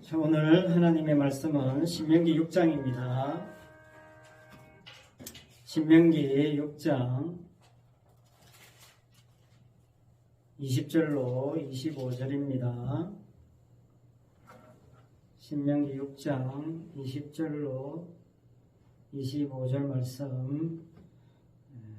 자, 오늘 하나님의 말씀은 신명기 6장입니다. 신명기 6장 20절로 25절입니다. 신명기 6장 20절로 25절 말씀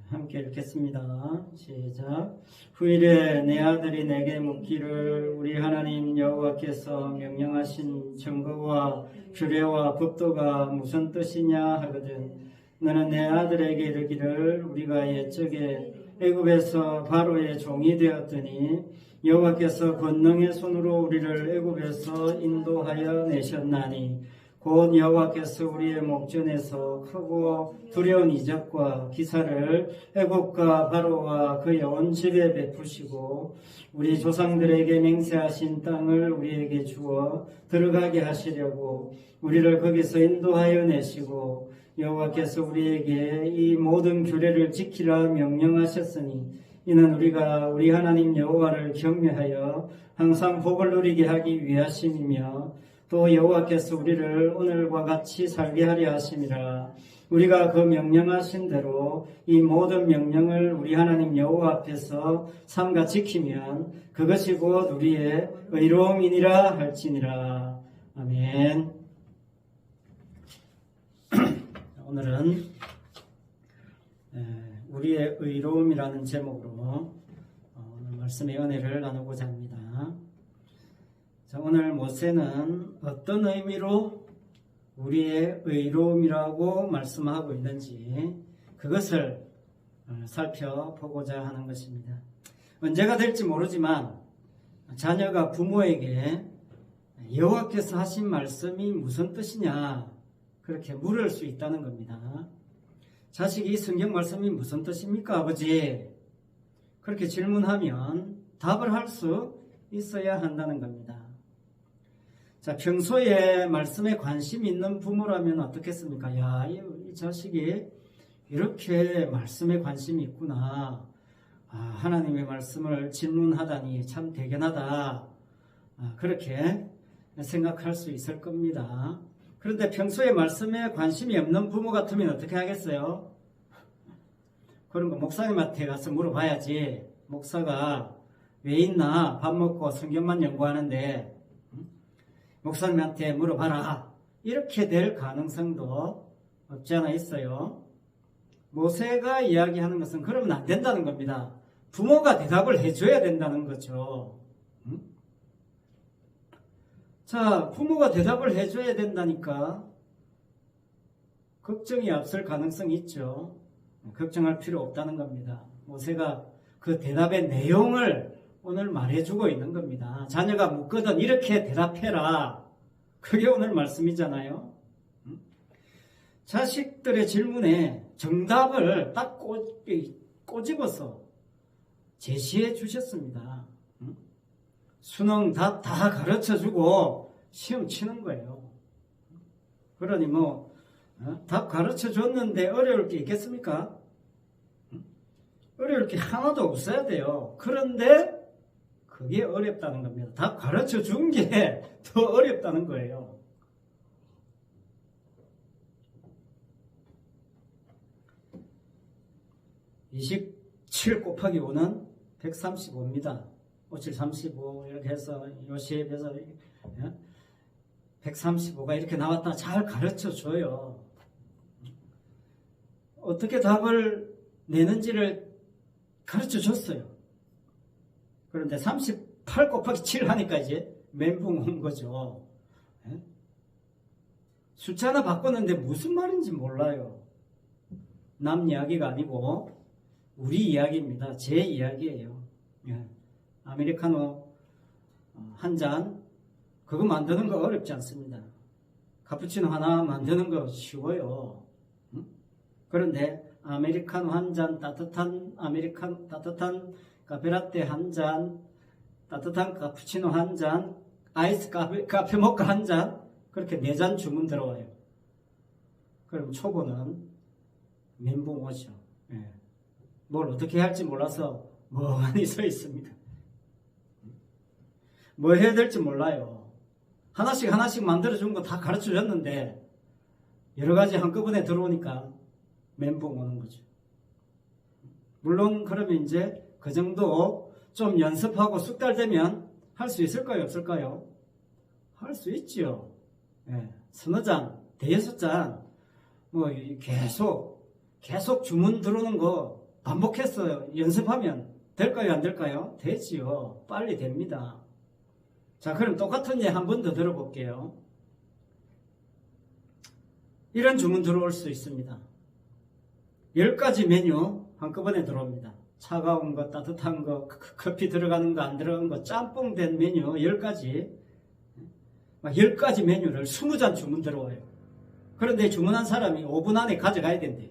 함께 읽겠습니다. 시작. 후일에 내 아들이 내게 묻기를 우리 하나님 여호와께서 명령하신 증거와 규례와 법도가 무슨 뜻이냐 하거든. 너는 내 아들에게 이르기를 우리가 옛적에 애굽에서 바로의 종이 되었더니 여호와께서 권능의 손으로 우리를 애굽에서 인도하여 내셨나니 곧 여호와께서 우리의 목전에서 크고 두려운 이적과 기사를 애국과 바로와 그의 온 집에 베푸시고 우리 조상들에게 맹세하신 땅을 우리에게 주어 들어가게 하시려고 우리를 거기서 인도하여 내시고 여호와께서 우리에게 이 모든 규례를 지키라 명령하셨으니 이는 우리가 우리 하나님 여호와를 경외하여 항상 복을 누리게 하기 위하심이며 또 여호와께서 우리를 오늘과 같이 살게 하려 하심이라. 우리가 그 명령하신 대로 이 모든 명령을 우리 하나님 여호와 앞에서 삼가 지키면 그것이 곧 우리의 의로움이니라 할지니라. 아멘. 오늘은 우리의 의로움이라는 제목으로 오늘 말씀의 은혜를 나누고자 합니다. 자, 오늘 모세는 어떤 의미로 우리의 의로움이라고 말씀하고 있는지 그것을 살펴보고자 하는 것입니다. 언제가 될지 모르지만 자녀가 부모에게 여호와께서 하신 말씀이 무슨 뜻이냐 그렇게 물을 수 있다는 겁니다. 자식이 성경 말씀이 무슨 뜻입니까 아버지? 그렇게 질문하면 답을 할 수 있어야 한다는 겁니다. 자, 평소에 말씀에 관심 있는 부모라면 어떻겠습니까? 야, 이 자식이 이렇게 말씀에 관심이 있구나. 하나님의 말씀을 질문하다니 참 대견하다. 그렇게 생각할 수 있을 겁니다. 그런데 평소에 말씀에 관심이 없는 부모 같으면 어떻게 하겠어요? 그런 거 목사님한테 가서 물어봐야지. 목사가 왜 있나? 밥 먹고 성경만 연구하는데 목사님한테 물어봐라. 이렇게 될 가능성도 없지 않아 있어요. 모세가 이야기하는 것은 그러면 안 된다는 겁니다. 부모가 대답을 해줘야 된다는 거죠. 자, 부모가 대답을 해줘야 된다니까 걱정이 앞설 가능성이 있죠. 걱정할 필요 없다는 겁니다. 모세가 그 대답의 내용을 오늘 말해주고 있는 겁니다. 자녀가 묻거든 이렇게 대답해라. 그게 오늘 말씀이잖아요. 자식들의 질문에 정답을 딱 꼬집어서 제시해 주셨습니다. 수능 답 다 가르쳐주고 시험 치는 거예요. 그러니 답 가르쳐 줬는데 어려울 게 있겠습니까? 어려울 게 하나도 없어야 돼요. 그런데 그게 어렵다는 겁니다. 답 가르쳐 준 게 더 어렵다는 거예요. (27 곱하기 5는) 135입니다. 57, 35 이렇게 해서 요시에서 135가 이렇게 나왔다. 잘 가르쳐 줘요. 어떻게 답을 내는지를 가르쳐 줬어요. 그런데 38 곱하기 7 하니까 이제 멘붕 온 거죠. 숫자 하나 바꿨는데 무슨 말인지 몰라요. 남 이야기가 아니고 우리 이야기입니다. 제 이야기예요. 아메리카노 한 잔 그거 만드는 거 어렵지 않습니다. 카푸치노 하나 만드는 거 쉬워요. 그런데 아메리카노 한 잔, 따뜻한 카페라떼 한 잔, 따뜻한 카푸치노 한 잔, 아이스 카페 모카 한 잔, 그렇게 4잔 주문 들어와요. 그럼 초보는 멘붕 오죠. 뭘 어떻게 할지 몰라서 멍하니 서 있습니다. 뭐 해야 될지 몰라요. 하나씩 하나씩 만들어준 거 다 가르쳐 줬는데 여러 가지 한꺼번에 들어오니까 멘붕 오는 거죠. 물론 그러면 이제 그 정도 좀 연습하고 쑥 달 되면 할 수 있을까요? 없을까요? 할 수 있지요. 예, 서너 잔, 대여섯 잔, 뭐 계속 주문 들어오는 거 반복해서 연습하면 될까요? 안 될까요? 되지요. 빨리 됩니다. 자, 그럼 똑같은 예 한 번 더 들어볼게요. 이런 주문 들어올 수 있습니다. 10가지 메뉴 한꺼번에 들어옵니다. 차가운 거, 따뜻한 거, 커피 들어가는 거, 안 들어가는 거, 짬뽕 된 메뉴 10가지. 10가지 메뉴를 20잔 주문 들어와요. 그런데 주문한 사람이 5분 안에 가져가야 된대요.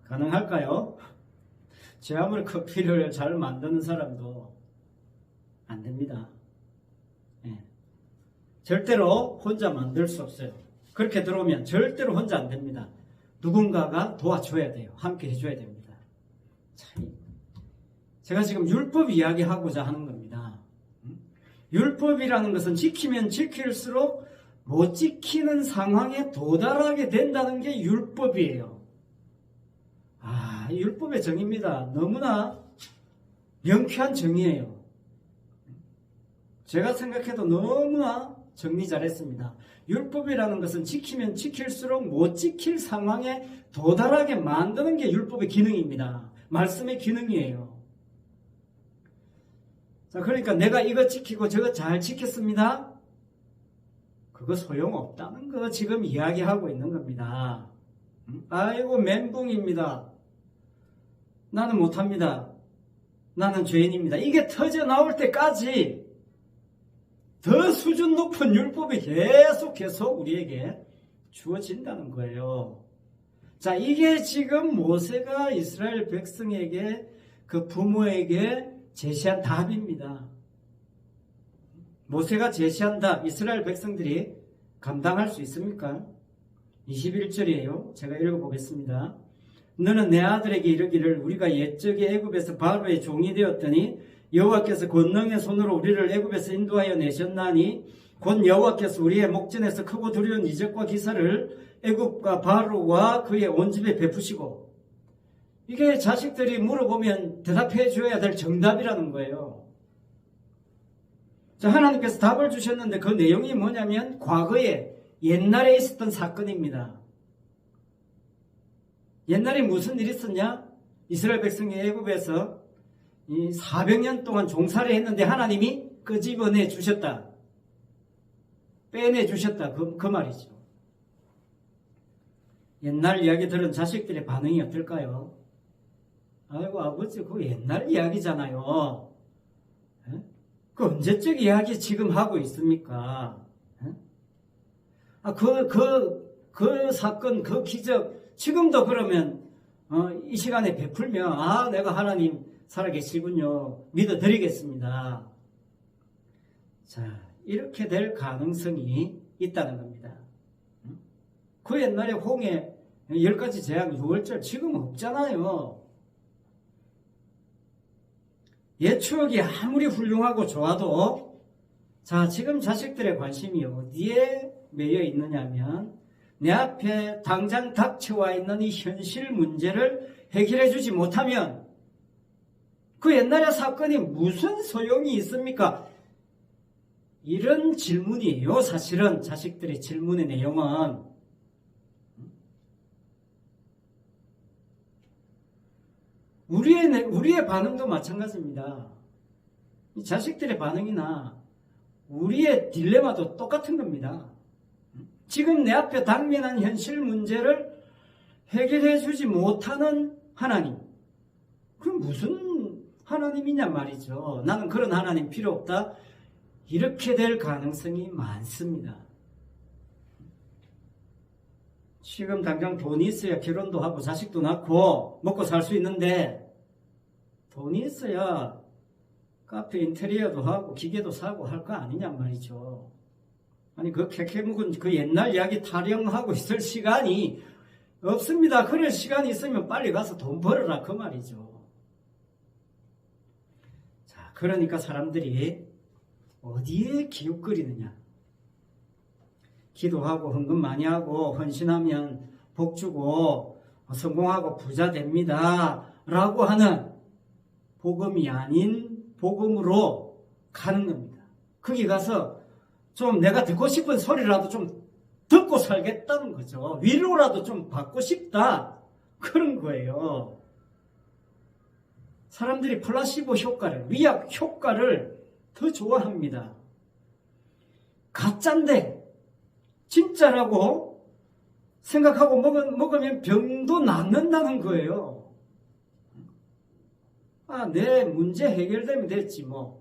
가능할까요? 제 아무리 커피를 잘 만드는 사람도 안 됩니다. 예. 절대로 혼자 만들 수 없어요. 그렇게 들어오면 절대로 혼자 안 됩니다. 누군가가 도와줘야 돼요. 함께 해줘야 됩니다. 제가 지금 율법 이야기하고자 하는 겁니다. 율법이라는 것은 지키면 지킬수록 못 지키는 상황에 도달하게 된다는 게 율법이에요. 율법의 정의입니다. 너무나 명쾌한 정의예요. 제가 생각해도 너무나 정리 잘했습니다. 율법이라는 것은 지키면 지킬수록 못 지킬 상황에 도달하게 만드는 게 율법의 기능입니다. 말씀의 기능이에요. 자, 그러니까 내가 이거 지키고 저거 잘 지켰습니다. 그거 소용없다는 거 지금 이야기하고 있는 겁니다. 아이고 멘붕입니다. 나는 못합니다. 나는 죄인입니다. 이게 터져 나올 때까지 더 수준 높은 율법이 계속 우리에게 주어진다는 거예요. 자, 이게 지금 모세가 이스라엘 백성에게 그 부모에게 제시한 답입니다. 모세가 제시한 답, 이스라엘 백성들이 감당할 수 있습니까? 21절이에요. 제가 읽어보겠습니다. 너는 내 아들에게 이르기를 우리가 옛적에 애굽에서 바로의 종이 되었더니 여호와께서 권능의 손으로 우리를 애굽에서 인도하여 내셨나니 곧 여호와께서 우리의 목전에서 크고 두려운 이적과 기사를 애굽과 바로와 그의 온 집에 베푸시고, 이게 자식들이 물어보면 대답해 줘야 될 정답이라는 거예요. 자, 하나님께서 답을 주셨는데 그 내용이 뭐냐면 과거에 옛날에 있었던 사건입니다. 옛날에 무슨 일이 있었냐? 이스라엘 백성이 애굽에서 400년 동안 종살이 했는데 하나님이 끄집어내 주셨다. 빼내 주셨다. 그 말이죠. 옛날 이야기 들은 자식들의 반응이 어떨까요? 아이고 아버지 그거 옛날 이야기잖아요. 에? 그 언제적 이야기 지금 하고 있습니까? 에? 그 사건, 그 기적 지금도 그러면 이 시간에 베풀면 내가 하나님 살아계시군요. 믿어드리겠습니다. 자, 이렇게 될 가능성이 있다는 겁니다. 그 옛날에 홍해 10가지 재앙 6월절 지금 없잖아요. 옛 추억이 아무리 훌륭하고 좋아도 자, 지금 자식들의 관심이 어디에 매여 있느냐면 내 앞에 당장 닥쳐와 있는 이 현실 문제를 해결해 주지 못하면 그 옛날의 사건이 무슨 소용이 있습니까? 이런 질문이에요. 사실은 자식들의 질문의 내용은. 우리의 반응도 마찬가지입니다. 이 자식들의 반응이나 우리의 딜레마도 똑같은 겁니다. 지금 내 앞에 당면한 현실 문제를 해결해 주지 못하는 하나님. 그럼 무슨 하나님이냐 말이죠. 나는 그런 하나님 필요 없다. 이렇게 될 가능성이 많습니다. 지금 당장 돈이 있어야 결혼도 하고 자식도 낳고 먹고 살 수 있는데 돈이 있어야 카페 인테리어도 하고 기계도 사고 할 거 아니냐 말이죠. 아니 그 캐캐묵은 그 옛날 이야기 타령하고 있을 시간이 없습니다. 그럴 시간이 있으면 빨리 가서 돈 벌어라 그 말이죠. 자, 그러니까 사람들이 어디에 기웃거리느냐? 기도하고 헌금 많이 하고 헌신하면 복 주고 성공하고 부자 됩니다 라고 하는 복음이 아닌 복음으로 가는 겁니다. 거기 가서 좀 내가 듣고 싶은 소리라도 좀 듣고 살겠다는 거죠. 위로라도 좀 받고 싶다 그런 거예요. 사람들이 플라시보 효과를, 위약 효과를 더 좋아합니다. 가짜인데 진짜라고 생각하고 먹으면 병도 낫는다는 거예요. 내 문제 해결되면 됐지 뭐.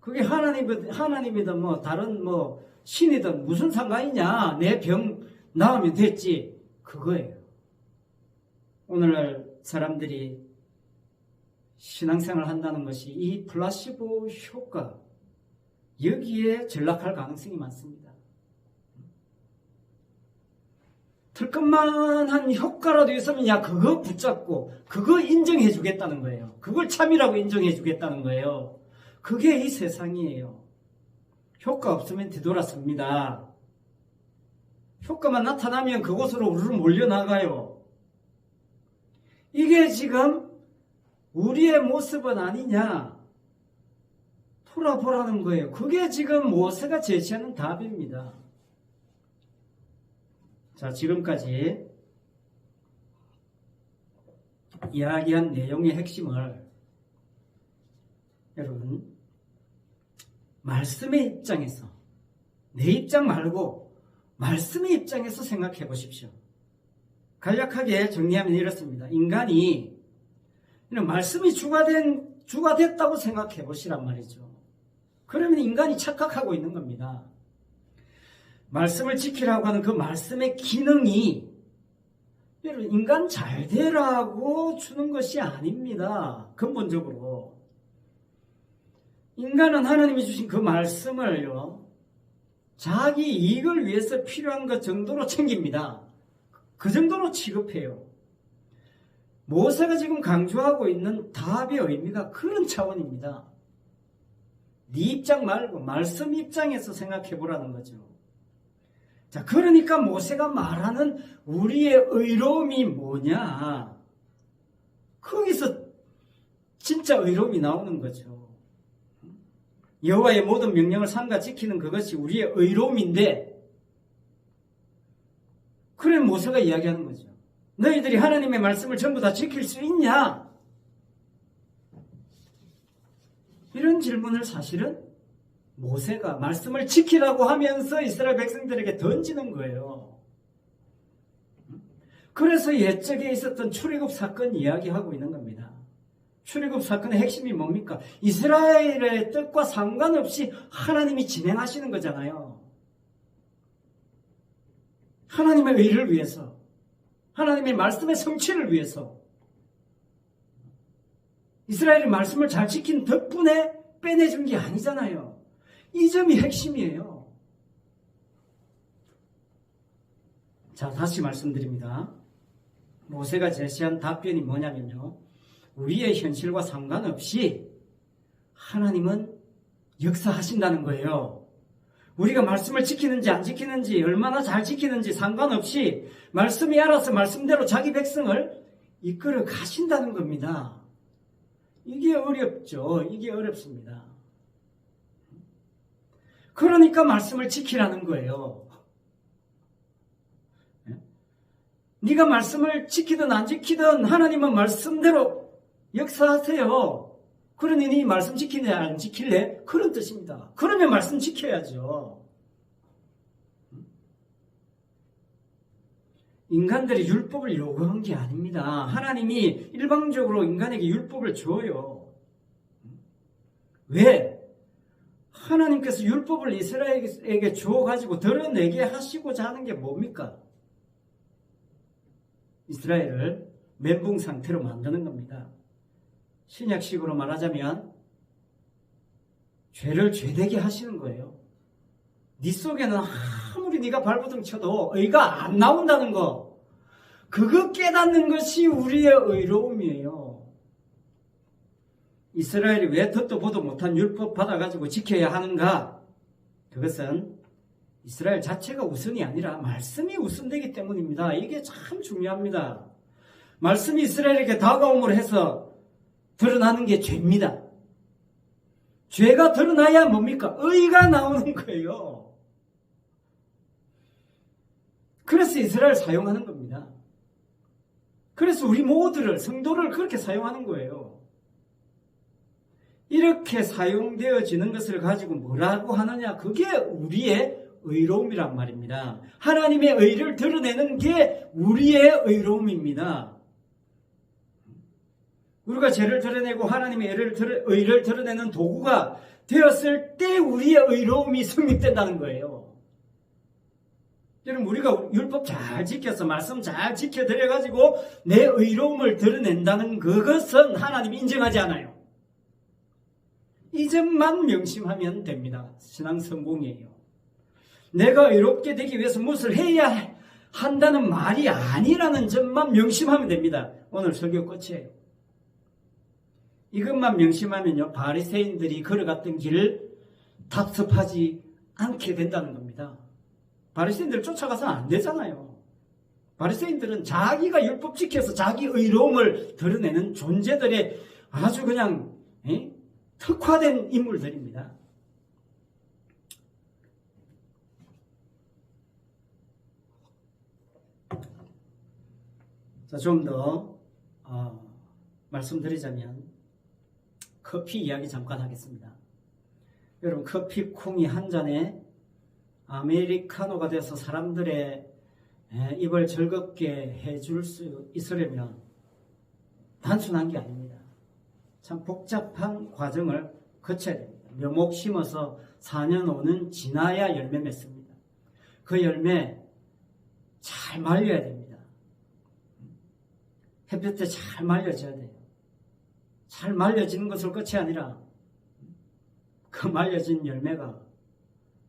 그게 하나님이든 뭐 다른 뭐 신이든 무슨 상관이냐. 내 병 나으면 됐지. 그거예요. 오늘날 사람들이 신앙생활을 한다는 것이 이 플라시보 효과, 여기에 전락할 가능성이 많습니다. 들것만한 효과라도 있으면 그거 붙잡고 그거 인정해 주겠다는 거예요. 그걸 참이라고 인정해 주겠다는 거예요. 그게 이 세상이에요. 효과 없으면 뒤돌아섭니다. 효과만 나타나면 그곳으로 우르르 몰려나가요. 이게 지금 우리의 모습은 아니냐 돌아보라는 거예요. 그게 지금 모세가 제시하는 답입니다. 자, 지금까지 이야기한 내용의 핵심을 여러분 말씀의 입장에서, 내 입장 말고 말씀의 입장에서 생각해 보십시오. 간략하게 정리하면 이렇습니다. 인간이 말씀이 주가 됐다고 생각해 보시란 말이죠. 그러면 인간이 착각하고 있는 겁니다. 말씀을 지키라고 하는 그 말씀의 기능이 여러분 인간 잘 되라고 주는 것이 아닙니다. 근본적으로 인간은 하나님이 주신 그 말씀을요 자기 이익을 위해서 필요한 것 정도로 챙깁니다. 그 정도로 취급해요. 모세가 지금 강조하고 있는 답의 의미가 그런 차원입니다. 네 입장 말고 말씀 입장에서 생각해 보라는 거죠. 자, 그러니까 모세가 말하는 우리의 의로움이 뭐냐? 거기서 진짜 의로움이 나오는 거죠. 여호와의 모든 명령을 삼가 지키는 그것이 우리의 의로움인데, 그래 모세가 이야기하는 거죠. 너희들이 하나님의 말씀을 전부 다 지킬 수 있냐? 이런 질문을 사실은 모세가 말씀을 지키라고 하면서 이스라엘 백성들에게 던지는 거예요. 그래서 옛적에 있었던 출애굽 사건 이야기하고 있는 겁니다. 출애굽 사건의 핵심이 뭡니까? 이스라엘의 뜻과 상관없이 하나님이 진행하시는 거잖아요. 하나님의 의를 위해서, 하나님의 말씀의 성취를 위해서 이스라엘이 말씀을 잘 지킨 덕분에 빼내준 게 아니잖아요. 이 점이 핵심이에요. 자, 다시 말씀드립니다. 모세가 제시한 답변이 뭐냐면요. 우리의 현실과 상관없이 하나님은 역사하신다는 거예요. 우리가 말씀을 지키는지 안 지키는지, 얼마나 잘 지키는지 상관없이 말씀이 알아서 말씀대로 자기 백성을 이끌어 가신다는 겁니다. 이게 어렵죠. 이게 어렵습니다. 그러니까 말씀을 지키라는 거예요. 네가 말씀을 지키든 안 지키든 하나님은 말씀대로 역사하세요. 그러니 네 말씀 지키냐 안 지킬래? 그런 뜻입니다. 그러면 말씀 지켜야죠. 인간들이 율법을 요구한 게 아닙니다. 하나님이 일방적으로 인간에게 율법을 줘요. 왜? 하나님께서 율법을 이스라엘에게 주어가지고 드러내게 하시고자 하는 게 뭡니까? 이스라엘을 멘붕 상태로 만드는 겁니다. 신약식으로 말하자면 죄를 죄되게 하시는 거예요. 네 속에는 아무리 네가 발버둥 쳐도 의가 안 나온다는 거, 그거 깨닫는 것이 우리의 의로움이에요. 이스라엘이 왜 듣도 보도 못한 율법 받아가지고 지켜야 하는가? 그것은 이스라엘 자체가 우선이 아니라 말씀이 우선되기 때문입니다. 이게 참 중요합니다. 말씀이 이스라엘에게 다가옴으로 해서 드러나는 게 죄입니다. 죄가 드러나야 뭡니까? 의가 나오는 거예요. 그래서 이스라엘 사용하는 겁니다. 그래서 우리 모두를, 성도를 그렇게 사용하는 거예요. 이렇게 사용되어지는 것을 가지고 뭐라고 하느냐? 그게 우리의 의로움이란 말입니다. 하나님의 의를 드러내는 게 우리의 의로움입니다. 우리가 죄를 드러내고 하나님의 의를 드러내는 도구가 되었을 때 우리의 의로움이 성립된다는 거예요. 여러분, 우리가 율법 잘 지켜서 말씀 잘 지켜드려가지고 내 의로움을 드러낸다는 그것은 하나님이 인정하지 않아요. 이 점만 명심하면 됩니다. 신앙 성공이에요. 내가 의롭게 되기 위해서 무엇을 해야 한다는 말이 아니라는 점만 명심하면 됩니다. 오늘 설교 끝이에요. 이것만 명심하면요, 바리새인들이 걸어갔던 길을 답습하지 않게 된다는 겁니다. 바리새인들을 쫓아가서는 안 되잖아요. 바리새인들은 자기가 율법 지켜서 자기 의로움을 드러내는 존재들의 아주 그냥 특화된 인물들입니다. 자, 좀 더 말씀드리자면 커피 이야기 잠깐 하겠습니다. 여러분, 커피 콩이 한 잔에 아메리카노가 돼서 사람들의 입을 즐겁게 해줄 수 있으려면 단순한 게 아닙니다. 참 복잡한 과정을 거쳐야 됩니다. 묘목 심어서 4년 5년 지나야 열매 맺습니다. 그 열매 잘 말려야 됩니다. 햇볕에 잘 말려져야 돼요. 잘 말려지는 것을 끝이 아니라 그 말려진 열매가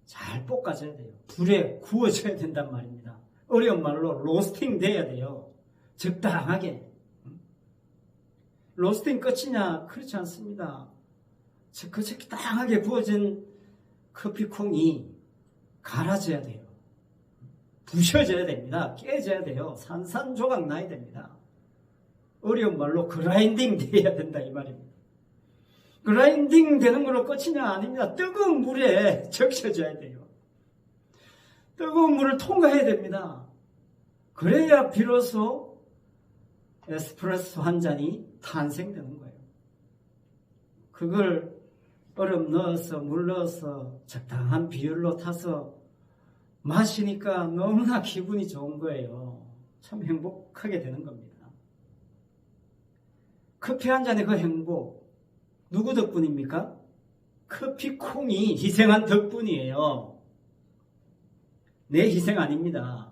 잘 볶아져야 돼요. 불에 구워져야 된단 말입니다. 어려운 말로 로스팅 돼야 돼요. 적당하게. 로스팅 끝이냐? 그렇지 않습니다. 그 적당하게 구워진 커피콩이 갈아져야 돼요. 부셔져야 됩니다. 깨져야 돼요. 산산조각 나야 됩니다. 어려운 말로 그라인딩 돼야 된다 이 말입니다. 그라인딩 되는 걸로 끝이냐? 아닙니다. 뜨거운 물에 적셔져야 돼요. 뜨거운 물을 통과해야 됩니다. 그래야 비로소 에스프레소 한 잔이 탄생되는 거예요. 그걸 얼음 넣어서 물 넣어서 적당한 비율로 타서 마시니까 너무나 기분이 좋은 거예요. 참 행복하게 되는 겁니다. 커피 한 잔의 그 행복, 누구 덕분입니까? 커피콩이 희생한 덕분이에요. 내 희생 아닙니다.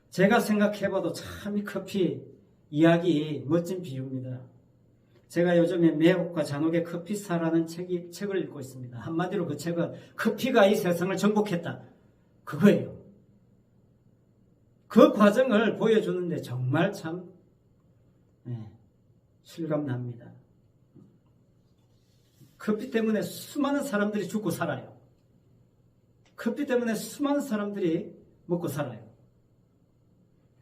제가 생각해봐도 참 이 커피 이야기 멋진 비유입니다. 제가 요즘에 매혹과 잔혹의 커피사라는 책을 읽고 있습니다. 한마디로 그 책은 커피가 이 세상을 정복했다. 그거예요. 그 과정을 보여주는데 정말 참 실감납니다. 커피 때문에 수많은 사람들이 죽고 살아요. 커피 때문에 수많은 사람들이 먹고 살아요.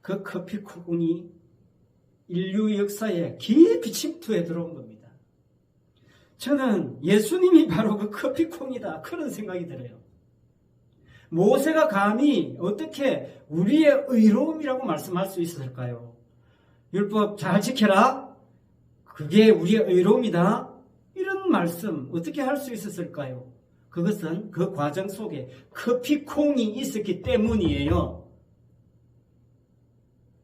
그 커피 콩이 인류 역사에 깊이 침투해 들어온 겁니다. 저는 예수님이 바로 그 커피 콩이다 그런 생각이 들어요. 모세가 감히 어떻게 우리의 의로움이라고 말씀할 수 있었을까요? 율법 잘 지켜라. 그게 우리의 의로움이다. 이런 말씀 어떻게 할 수 있었을까요? 그것은 그 과정 속에 커피콩이 있었기 때문이에요.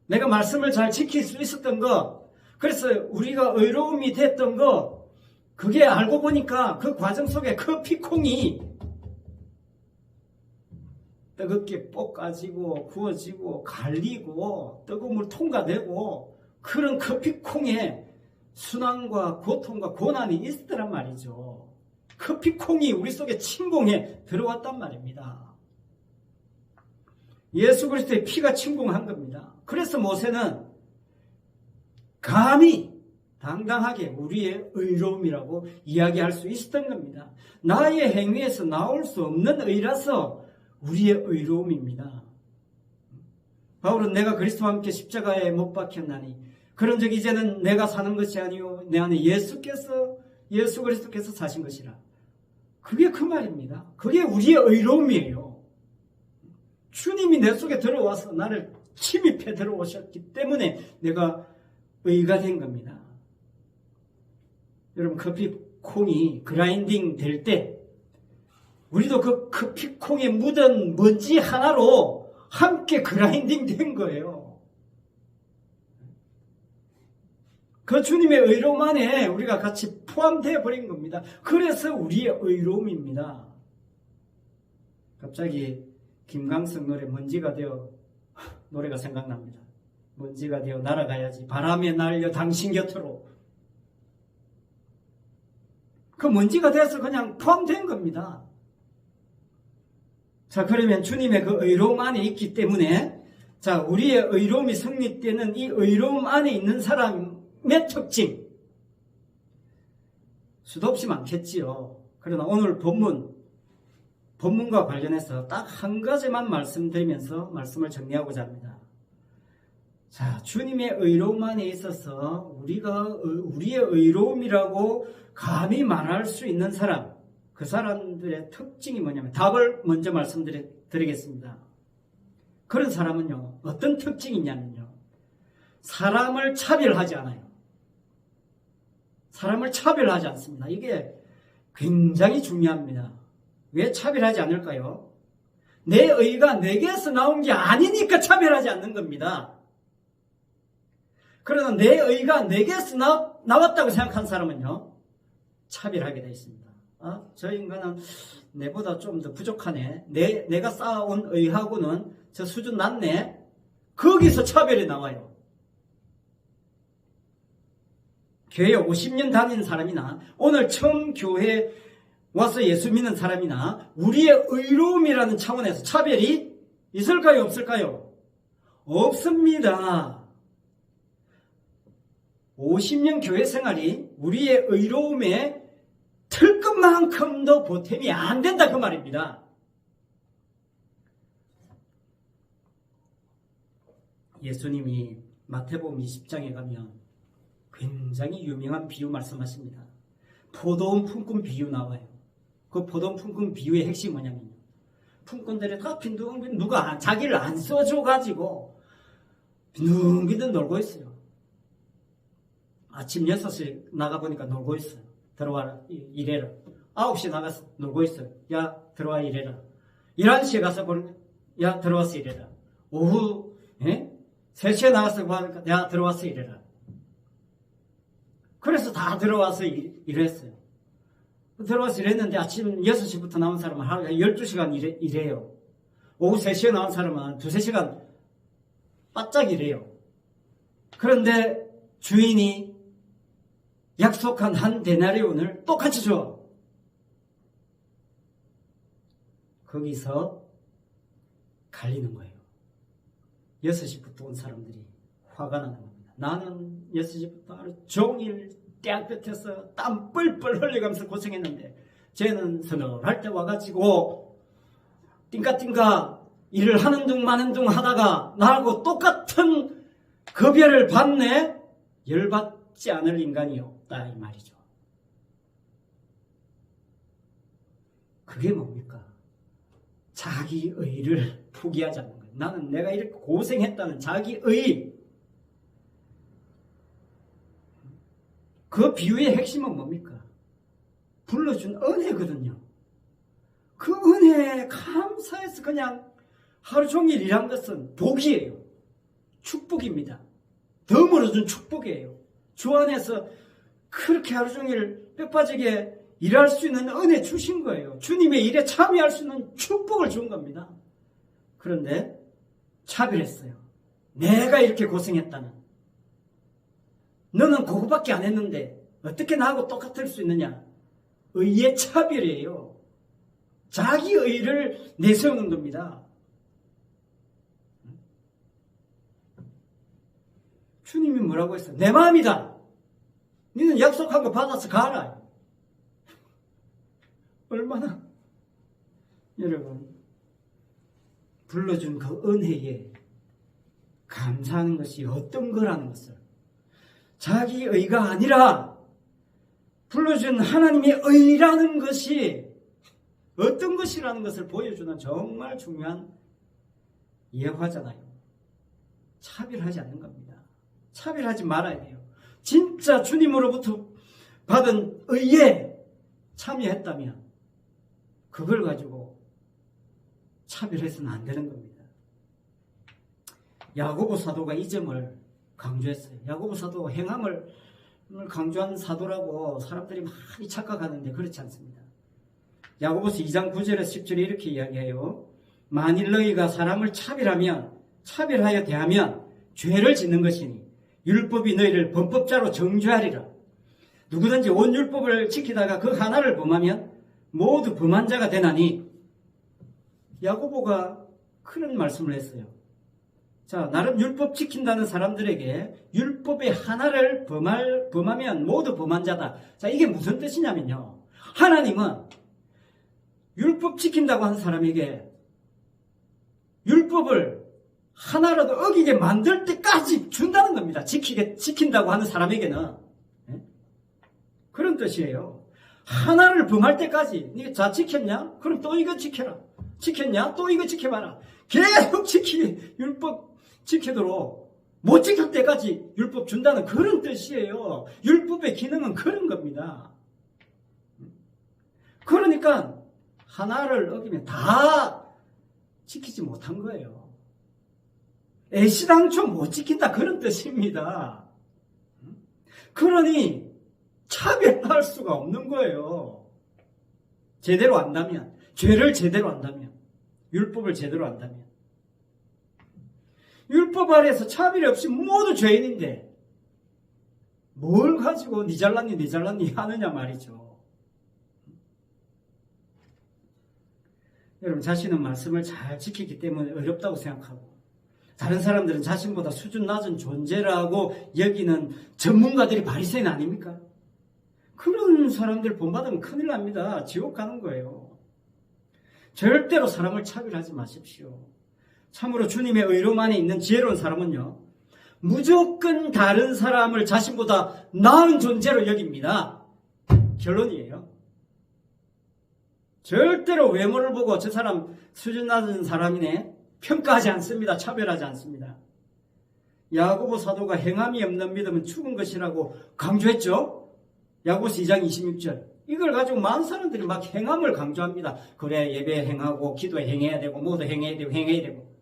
내가 말씀을 잘 지킬 수 있었던 거, 그래서 우리가 의로움이 됐던 거, 그게 알고 보니까 그 과정 속에 커피콩이 뜨겁게 볶아지고 구워지고 갈리고 뜨거운 물 통과되고 그런 커피콩에 순환과 고통과 고난이 있었단 말이죠. 커피콩이 우리 속에 침공해 들어왔단 말입니다. 예수 그리스도의 피가 침공한 겁니다. 그래서 모세는 감히 당당하게 우리의 의로움이라고 이야기할 수 있었던 겁니다. 나의 행위에서 나올 수 없는 의라서 우리의 의로움입니다. 바울은 내가 그리스도와 함께 십자가에 못 박혔나니 그런즉 이제는 내가 사는 것이 아니요 내 안에 예수 그리스도께서 사신 것이라. 그게 그 말입니다. 그게 우리의 의로움이에요. 주님이 내 속에 들어와서 나를 침입해 들어오셨기 때문에 내가 의가 된 겁니다. 여러분, 커피콩이 그라인딩 될 때 우리도 그 커피콩에 묻은 먼지 하나로 함께 그라인딩 된 거예요. 그 주님의 의로움 안에 우리가 같이 포함되어 버린 겁니다. 그래서 우리의 의로움입니다. 갑자기 김광석 노래 먼지가 되어 노래가 생각납니다. 먼지가 되어 날아가야지 바람에 날려 당신 곁으로. 그 먼지가 돼서 그냥 포함된 겁니다. 자, 그러면 주님의 그 의로움 안에 있기 때문에 자, 우리의 의로움이 성립되는 이 의로움 안에 있는 사람의 특징 수도 없이 많겠지요. 그러나 오늘 본문과 관련해서 딱 한 가지만 말씀드리면서 말씀을 정리하고자 합니다. 자, 주님의 의로움 안에 있어서 우리의 의로움이라고 감히 말할 수 있는 사람, 그 사람들의 특징이 뭐냐면 답을 먼저 말씀드리겠습니다. 그런 사람은요, 어떤 특징이 있냐면요, 사람을 차별하지 않아요. 사람을 차별하지 않습니다. 이게 굉장히 중요합니다. 왜 차별하지 않을까요? 내 의가 내게서 나온 게 아니니까 차별하지 않는 겁니다. 그러나 내 의가 내게서 나왔다고 생각한 사람은요, 차별하게 되어 있습니다. 저 인간은 내보다 좀 더 부족하네. 내가 쌓아온 의하고는 저 수준 낮네. 거기서 차별이 나와요. 교회 50년 다니는 사람이나 오늘 처음 교회 와서 예수 믿는 사람이나 우리의 의로움이라는 차원에서 차별이 있을까요? 없을까요? 없습니다. 50년 교회 생활이 우리의 의로움에 틀 것만큼도 보탬이 안 된다 그 말입니다. 예수님이 마태복음 20장에 가면 굉장히 유명한 비유 말씀하십니다. 포도원 품꾼 비유 나와요. 그 포도원 품꾼 비유의 핵심이 뭐냐면요, 품꾼들이 다 빈둥빈둥 누가 자기를 안 써줘가지고 빈둥빈둥 놀고 있어요. 아침 6시 나가보니까 놀고 있어요. 들어와라, 일해라. 9시 나가서 놀고 있어요. 야, 들어와 일해라. 11시에 가서 보니까 야, 들어와서 일해라. 오후 3시에 나가서 보니까 야, 들어와서 일해라. 그래서 다 들어와서 일했어요. 들어와서 일했는데 아침 6시부터 나온 사람은 하루에 12시간 일해요. 오후 3시에 나온 사람은 2-3시간 바짝 일해요. 그런데 주인이 약속한 한 데나리온을 똑같이 줘. 거기서 갈리는 거예요. 6시부터 온 사람들이 화가 나는 겁니다. 나는 6시부터 하루 종일 땡볕에서 땀 뻘뻘 흘려가면서 고생했는데 쟤는 서늘할 때 와가지고 띵까띵까 일을 하는 둥 마는 둥 하다가 나하고 똑같은 급여를 받네. 열받지 않을 인간이 없다 이 말이죠. 그게 뭡니까? 자기 의를 포기하지 않는 거예요. 나는 내가 이렇게 고생했다는 자기 의. 그 비유의 핵심은 뭡니까? 불러준 은혜거든요. 그 은혜에 감사해서 그냥 하루 종일 일한 것은 복이에요. 축복입니다. 덤으로 준 축복이에요. 주 안에서 그렇게 하루 종일 뼈 빠지게 일할 수 있는 은혜 주신 거예요. 주님의 일에 참여할 수 있는 축복을 준 겁니다. 그런데 차별했어요. 내가 이렇게 고생했다는. 너는 그거밖에 안 했는데 어떻게 나하고 똑같을 수 있느냐? 의의 차별이에요. 자기 의를 내세우는 겁니다. 주님이 뭐라고 했어요? 내 마음이다. 너는 약속한 거 받아서 가라. 얼마나 여러분 불러준 그 은혜에 감사하는 것이 어떤 거라는 것을, 자기 의가 아니라 불러준 하나님의 의라는 것이 어떤 것이라는 것을 보여주는 정말 중요한 예화잖아요. 차별하지 않는 겁니다. 차별하지 말아야 돼요. 진짜 주님으로부터 받은 의에 참여했다면 그걸 가지고 차별해서는 안 되는 겁니다. 야고보 사도가 이 점을 강조했어요. 야고보 사도가 행함을 강조한 사도라고 사람들이 많이 착각하는데 그렇지 않습니다. 야고보서 2장 9절에서 10절에 이렇게 이야기해요. 만일 너희가 사람을 차별하여 대하면 죄를 짓는 것이니 율법이 너희를 범법자로 정죄하리라. 누구든지 온 율법을 지키다가 그 하나를 범하면 모두 범한 자가 되나니. 야고보가 그런 말씀을 했어요. 자, 나름 율법 지킨다는 사람들에게 율법의 하나를 범하면 모두 범한 자다. 자, 이게 무슨 뜻이냐면요. 하나님은 율법 지킨다고 하는 사람에게 율법을 하나라도 어기게 만들 때까지 준다는 겁니다. 지킨다고 하는 사람에게는. 그런 뜻이에요. 하나를 범할 때까지. 네가 자 지켰냐? 그럼 또 이거 지켜라. 지켰냐? 또 이거 지켜봐라. 계속 율법 지키도록 못 지킬 때까지 율법 준다는 그런 뜻이에요. 율법의 기능은 그런 겁니다. 그러니까 하나를 어기면 다 지키지 못한 거예요. 애시당초 못 지킨다 그런 뜻입니다. 그러니 차별할 수가 없는 거예요. 제대로 안다면, 죄를 제대로 안다면, 율법을 제대로 안다면. 율법 아래에서 차별이 없이 모두 죄인인데 뭘 가지고 니 잘났니 하느냐 말이죠. 여러분, 자신은 말씀을 잘 지키기 때문에 어렵다고 생각하고 다른 사람들은 자신보다 수준 낮은 존재라고 여기는 전문가들이 바리새인 아닙니까? 그런 사람들 본받으면 큰일 납니다. 지옥 가는 거예요. 절대로 사람을 차별하지 마십시오. 참으로 주님의 의로만에 있는 지혜로운 사람은요, 무조건 다른 사람을 자신보다 나은 존재로 여깁니다. 결론이에요. 절대로 외모를 보고 저 사람 수준 낮은 사람이네 평가하지 않습니다. 차별하지 않습니다. 야고보 사도가 행함이 없는 믿음은 죽은 것이라고 강조했죠. 야고보서 2장 26절. 이걸 가지고 많은 사람들이 막 행함을 강조합니다. 그래, 예배 행하고 기도에 행해야 되고 모두 행해야 되고.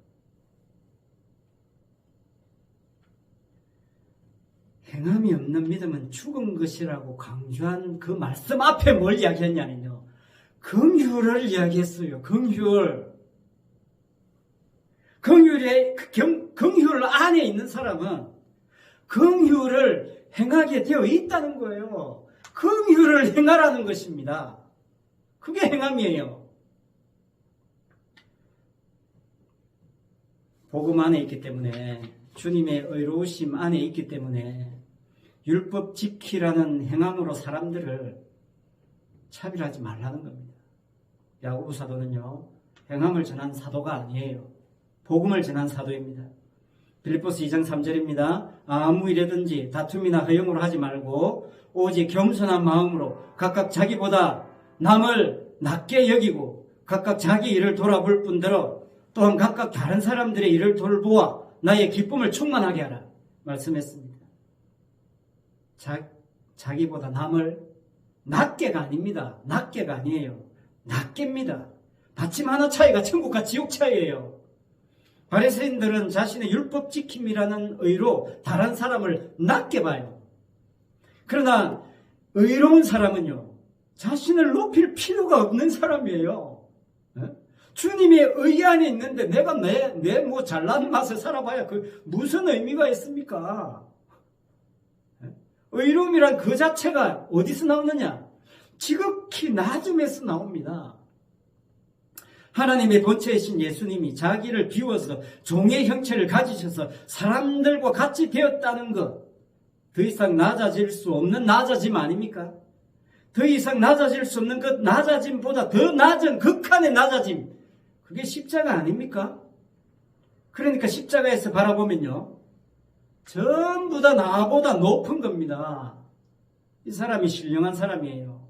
행함이 없는 믿음은 죽은 것이라고 강조한 그 말씀 앞에 뭘 이야기했냐면요, 긍휼을 이야기했어요. 긍휼 안에 있는 사람은 긍휼을 행하게 되어 있다는 거예요. 긍휼을 행하라는 것입니다. 그게 행함이에요. 복음 안에 있기 때문에, 주님의 의로우심 안에 있기 때문에 율법 지키라는 행함으로 사람들을 차별하지 말라는 겁니다. 야고보 사도는요, 행함을 전한 사도가 아니에요. 복음을 전한 사도입니다. 빌립보서 2장 3절입니다. 아무 일에든지 다툼이나 허영으로 하지 말고 오직 겸손한 마음으로 각각 자기보다 남을 낮게 여기고 각각 자기 일을 돌아볼 뿐더러 또한 각각 다른 사람들의 일을 돌보아 나의 기쁨을 충만하게 하라 말씀했습니다. 자기보다 남을 낮게가 아닙니다. 낮게가 아니에요. 낮게입니다. 받침 하나 차이가 천국과 지옥 차이예요. 바리새인들은 자신의 율법 지킴이라는 의로 다른 사람을 낮게 봐요. 그러나 의로운 사람은요, 자신을 높일 필요가 없는 사람이에요. 주님의 의 안에 있는데 내가 내 잘난 맛에 살아봐야 그 무슨 의미가 있습니까? 의로움이란 그 자체가 어디서 나오느냐? 지극히 낮음에서 나옵니다. 하나님의 본체이신 예수님이 자기를 비워서 종의 형체를 가지셔서 사람들과 같이 되었다는 것, 더 이상 낮아질 수 없는 낮아짐 아닙니까? 더 이상 낮아질 수 없는 그 낮아짐보다 더 낮은 극한의 낮아짐, 그게 십자가 아닙니까? 그러니까 십자가에서 바라보면요, 전부 다 나보다 높은 겁니다. 이 사람이 신령한 사람이에요.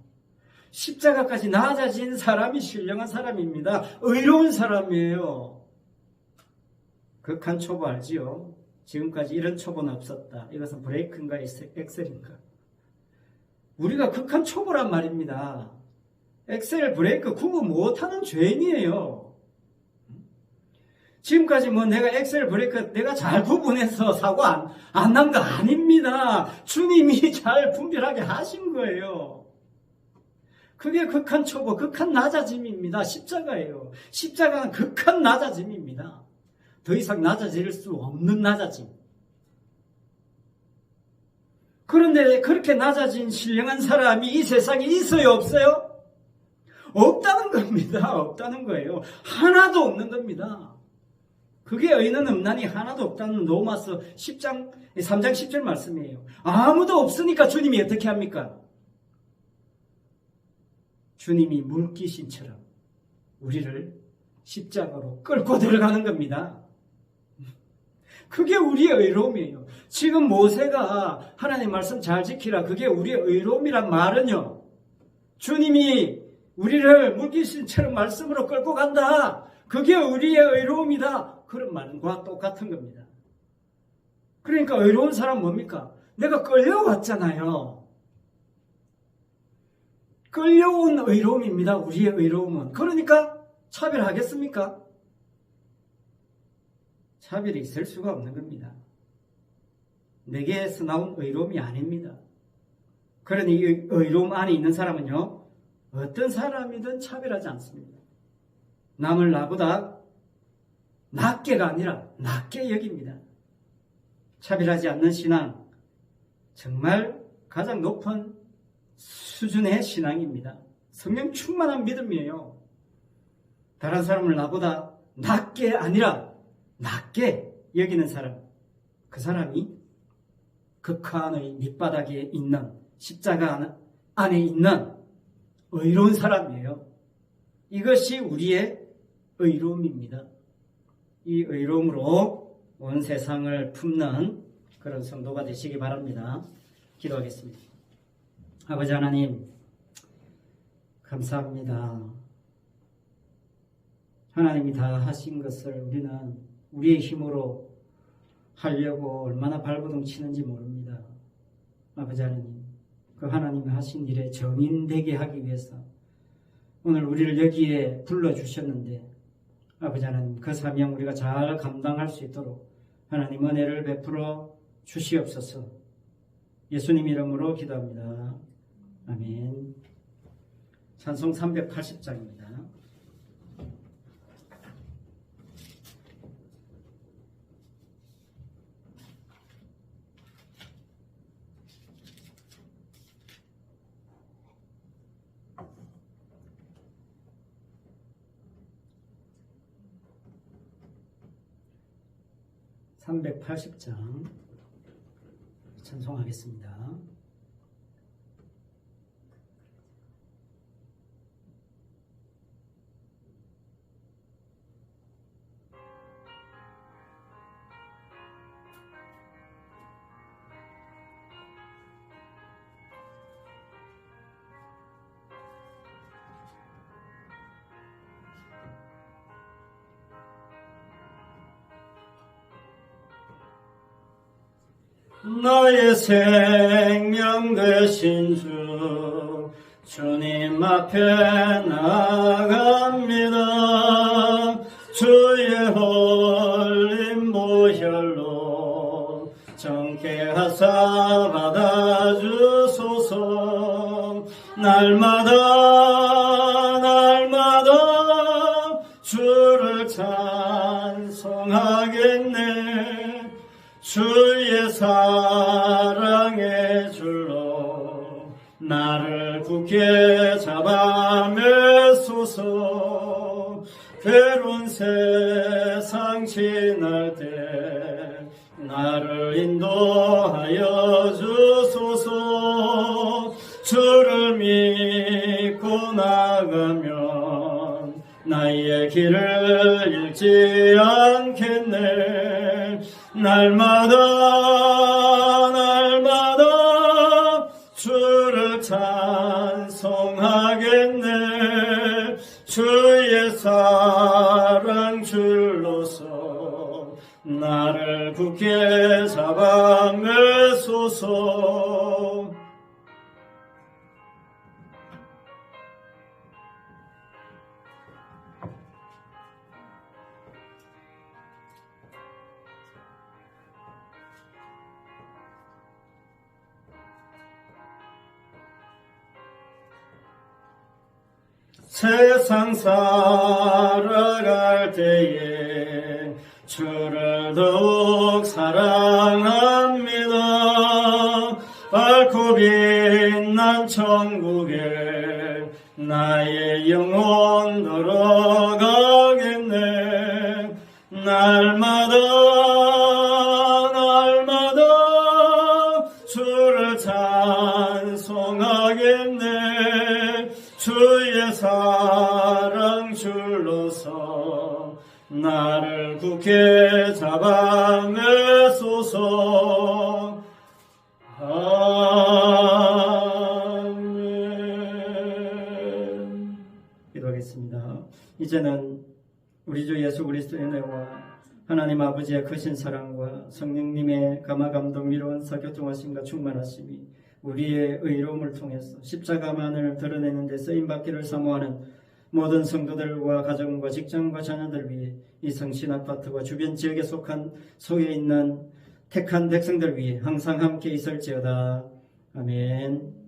십자가까지 낮아진 사람이 신령한 사람입니다. 의로운 사람이에요. 극한 초보 알지요? 지금까지 이런 초보는 없었다. 이것은 브레이크인가 엑셀인가? 우리가 극한 초보란 말입니다. 엑셀, 브레이크 구분 못하는 죄인이에요. 지금까지 뭐 내가 엑셀, 브레이크 내가 잘 구분해서 사고 안 난 거 아닙니다. 주님이 잘 분별하게 하신 거예요. 그게 극한 초보, 극한 낮아짐입니다. 십자가예요. 십자가는 극한 낮아짐입니다. 더 이상 낮아질 수 없는 낮아짐. 그런데 그렇게 낮아진 신령한 사람이 이 세상에 있어요, 없어요? 없다는 겁니다. 없다는 거예요. 하나도 없는 겁니다. 그게 의인은 없나니 하나도 없다는 로마서 3장 10절 말씀이에요. 아무도 없으니까 주님이 어떻게 합니까? 주님이 물귀신처럼 우리를 십자가로 끌고 들어가는 겁니다. 그게 우리의 의로움이에요. 지금 모세가 하나님 말씀 잘 지키라, 그게 우리의 의로움이란 말은요, 주님이 우리를 물귀신처럼 말씀으로 끌고 간다, 그게 우리의 의로움이다, 그런 말과 똑같은 겁니다. 그러니까 의로운 사람 뭡니까? 내가 끌려왔잖아요. 끌려온 의로움입니다. 우리의 의로움은. 그러니까 차별하겠습니까? 차별이 있을 수가 없는 겁니다. 내게서 나온 의로움이 아닙니다. 그러니 이 의로움 안에 있는 사람은요, 어떤 사람이든 차별하지 않습니다. 남을 나보다 낮게가 아니라 낮게 여깁니다. 차별하지 않는 신앙, 정말 가장 높은 수준의 신앙입니다. 성령 충만한 믿음이에요. 다른 사람을 나보다 낮게 아니라 낮게 여기는 사람, 그 사람이 극한의 밑바닥에 있는, 십자가 안에 있는 의로운 사람이에요. 이것이 우리의 의로움입니다. 이 의로움으로 온 세상을 품는 그런 성도가 되시기 바랍니다. 기도하겠습니다. 아버지 하나님, 감사합니다. 하나님이 다 하신 것을 우리는 우리의 힘으로 하려고 얼마나 발버둥 치는지 모릅니다. 아버지 하나님, 그 하나님이 하신 일에 정인되게 하기 위해서 오늘 우리를 여기에 불러주셨는데, 아버지 하나님, 그 사명 우리가 잘 감당할 수 있도록 하나님 은혜를 베풀어 주시옵소서. 예수님 이름으로 기도합니다. 아멘. 찬송 380장입니다. (380장) 찬송하겠습니다. 나의 생명 되신 주 주님 앞에 나아갑니다. 주의 흘린 보혈로 정케 하사 받아주소서. 날마다 주를 찬송하겠네. 주의 사랑의 줄로 나를 굳게 잡아 매소서. 괴로운 세상 지날 때 나를 인도하여 주 나아가면 나의 길을 잃지 않겠네. 날마다 주를 찬송하겠네. 주의 사랑 줄로서 나를 굳게 잡아매소서. 세상 살아갈 때에 주를 더욱 사랑합니다. 밝고 빛난 천국에 나의 영혼 들어가겠네. 날마다 주를 찬송하겠네. 주의 사랑 줄로서 나를 굳게 잡아매소서. 아멘. 기도하겠습니다. 이제는 우리 주 예수 그리스도의 은혜와 하나님 아버지의 크신 사랑과 성령님의 감화감동 위로원 교통하심과 충만하심이 우리의 의로움을 통해서 십자가만을 드러내는 데 쓰임받기를 사모하는 모든 성도들과 가정과 직장과 자녀들 위해 이 성신 아파트와 주변 지역에 속해 있는 택한 백성들 위해 항상 함께 있을지어다. 아멘.